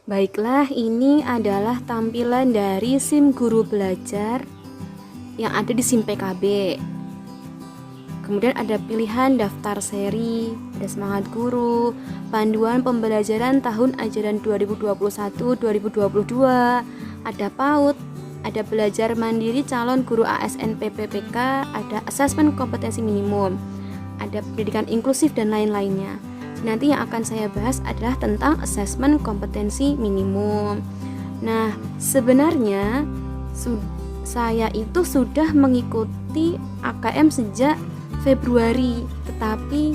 Baiklah, ini adalah tampilan dari SIM guru belajar yang ada di SIM PKB. Kemudian ada pilihan daftar seri, ada semangat guru, panduan pembelajaran tahun ajaran 2021-2022, ada PAUD, ada belajar mandiri calon guru ASN PPPK, ada asesmen kompetensi minimum, ada pendidikan inklusif dan lain-lainnya. Nanti yang akan saya bahas adalah tentang asesmen kompetensi minimum. Nah, sebenarnya saya itu sudah mengikuti AKM sejak Februari, tetapi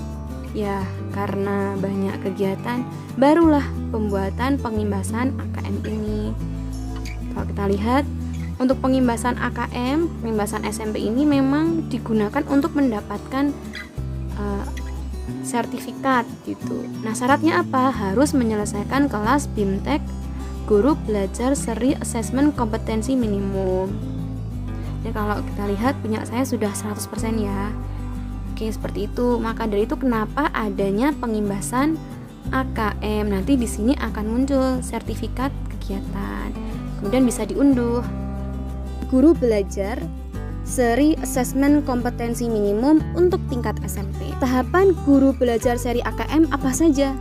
ya karena banyak kegiatan barulah pembuatan pengimbasan AKM ini. Kalau kita lihat, untuk pengimbasan AKM, pengimbasan SMP ini memang digunakan untuk mendapatkan sertifikat gitu. Nah, syaratnya apa? Harus menyelesaikan kelas BIMTEK Guru Belajar Seri Asesmen Kompetensi Minimum. Nah, kalau kita lihat punya saya sudah 100% ya. Oke, seperti itu. Maka dari itu kenapa adanya pengimbasan AKM. Nanti di sini akan muncul sertifikat kegiatan. Kemudian bisa diunduh. Guru belajar seri asesmen kompetensi minimum untuk tingkat SMP. Tahapan guru belajar seri AKM apa saja?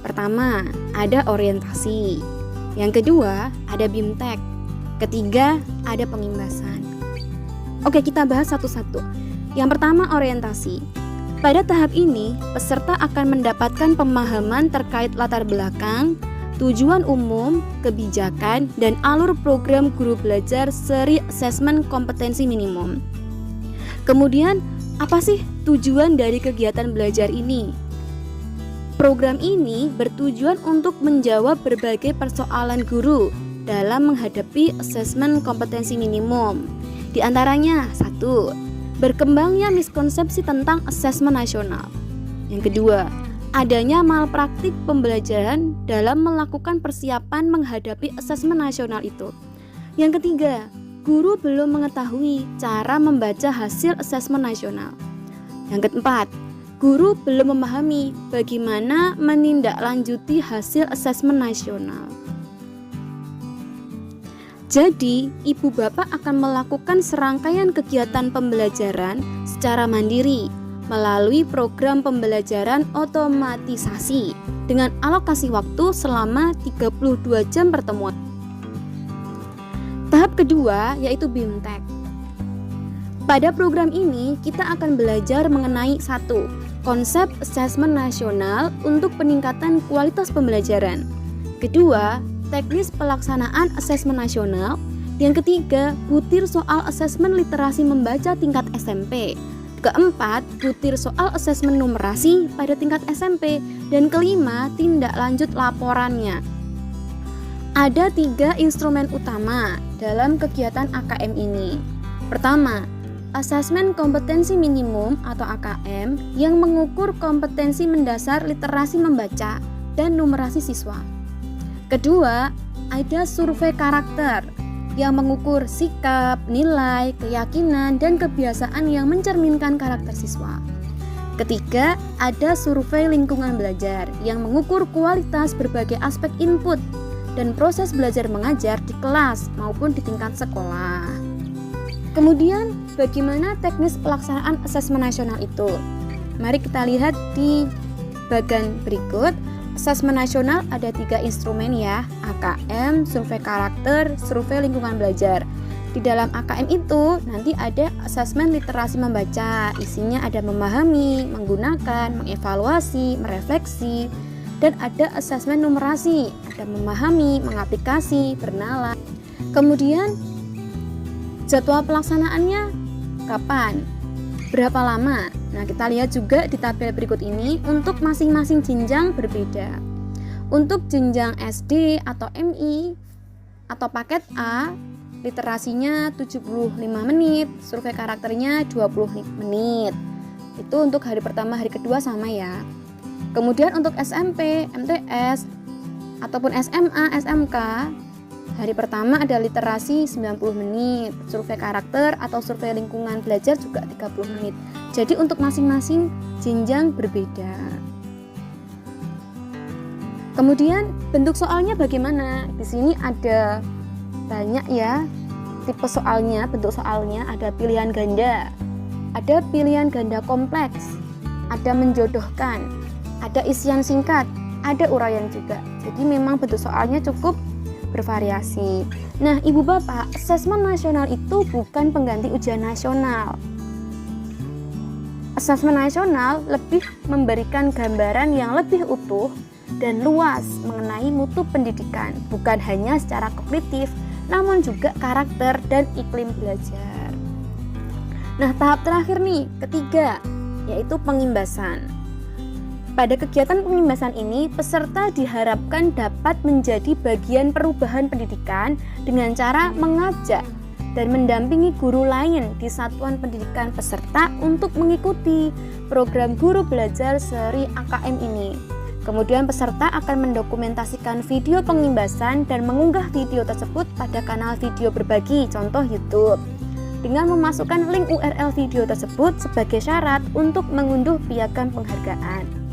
Pertama, ada orientasi. Yang kedua, ada BIMTEK. Ketiga, ada pengimbasan. Oke, kita bahas satu-satu. Yang pertama, orientasi. Pada tahap ini, peserta akan mendapatkan pemahaman terkait latar belakang, tujuan umum, kebijakan, dan alur program guru belajar seri asesmen kompetensi minimum. Kemudian, apa sih tujuan dari kegiatan belajar ini? Program ini bertujuan untuk menjawab berbagai persoalan guru dalam menghadapi asesmen kompetensi minimum. Di antaranya, 1. Berkembangnya miskonsepsi tentang asesmen nasional. Yang kedua, adanya malpraktik pembelajaran dalam melakukan persiapan menghadapi asesmen nasional itu. Yang ketiga, guru belum mengetahui cara membaca hasil asesmen nasional. Yang keempat, guru belum memahami bagaimana menindaklanjuti hasil asesmen nasional. Jadi, ibu bapak akan melakukan serangkaian kegiatan pembelajaran secara mandiri melalui program pembelajaran otomatisasi dengan alokasi waktu selama 32 jam pertemuan. Tahap kedua yaitu BIMTEK. Pada program ini kita akan belajar mengenai 1. Konsep asesmen nasional untuk peningkatan kualitas pembelajaran. Kedua, teknis pelaksanaan asesmen nasional. Yang ketiga, butir soal asesmen literasi membaca tingkat SMP. Keempat, butir soal asesmen numerasi pada tingkat SMP. Dan kelima, tindak lanjut laporannya. Ada 3 instrumen utama dalam kegiatan AKM ini. Pertama, asesmen kompetensi minimum atau AKM yang mengukur kompetensi mendasar literasi membaca dan numerasi siswa. Kedua, ada survei karakter yang mengukur sikap, nilai, keyakinan, dan kebiasaan yang mencerminkan karakter siswa. Ketiga, ada survei lingkungan belajar yang mengukur kualitas berbagai aspek input dan proses belajar mengajar di kelas maupun di tingkat sekolah. Kemudian, bagaimana teknis pelaksanaan asesmen nasional itu? Mari kita lihat di bagian berikut. Asesmen nasional ada 3 instrumen ya, AKM, survei karakter, survei lingkungan belajar. Di dalam AKM itu nanti ada asesmen literasi membaca, isinya ada memahami, menggunakan, mengevaluasi, merefleksi, dan ada asesmen numerasi, ada memahami, mengaplikasi, bernalar. Kemudian jadwal pelaksanaannya kapan? Berapa lama? Nah, kita lihat juga di tabel berikut ini untuk masing-masing jenjang berbeda. Untuk jenjang SD atau MI atau paket A, literasinya 75 menit, survei karakternya 20 menit. Itu untuk hari pertama, hari kedua sama ya. Kemudian untuk SMP, MTS, ataupun SMA, SMK, hari pertama ada literasi 90 menit, survei karakter atau survei lingkungan belajar juga 30 menit. Jadi untuk masing-masing jenjang berbeda. Kemudian bentuk soalnya bagaimana? Di sini ada banyak ya tipe soalnya, bentuk soalnya. Ada pilihan ganda, ada pilihan ganda kompleks, ada menjodohkan, ada isian singkat, ada uraian juga. Jadi memang bentuk soalnya cukup bervariasi. Nah, Ibu Bapak, asesmen nasional itu bukan pengganti ujian nasional. Asesmen nasional lebih memberikan gambaran yang lebih utuh dan luas mengenai mutu pendidikan, bukan hanya secara kognitif, namun juga karakter dan iklim belajar. Nah, tahap terakhir nih, ketiga, yaitu pengimbasan. Pada kegiatan pengimbasan ini, peserta diharapkan dapat menjadi bagian perubahan pendidikan dengan cara mengajak dan mendampingi guru lain di satuan pendidikan peserta untuk mengikuti program guru belajar seri AKM ini. Kemudian peserta akan mendokumentasikan video pengimbasan dan mengunggah video tersebut pada kanal video berbagi, contoh YouTube, dengan memasukkan link URL video tersebut sebagai syarat untuk mengunduh piagam penghargaan.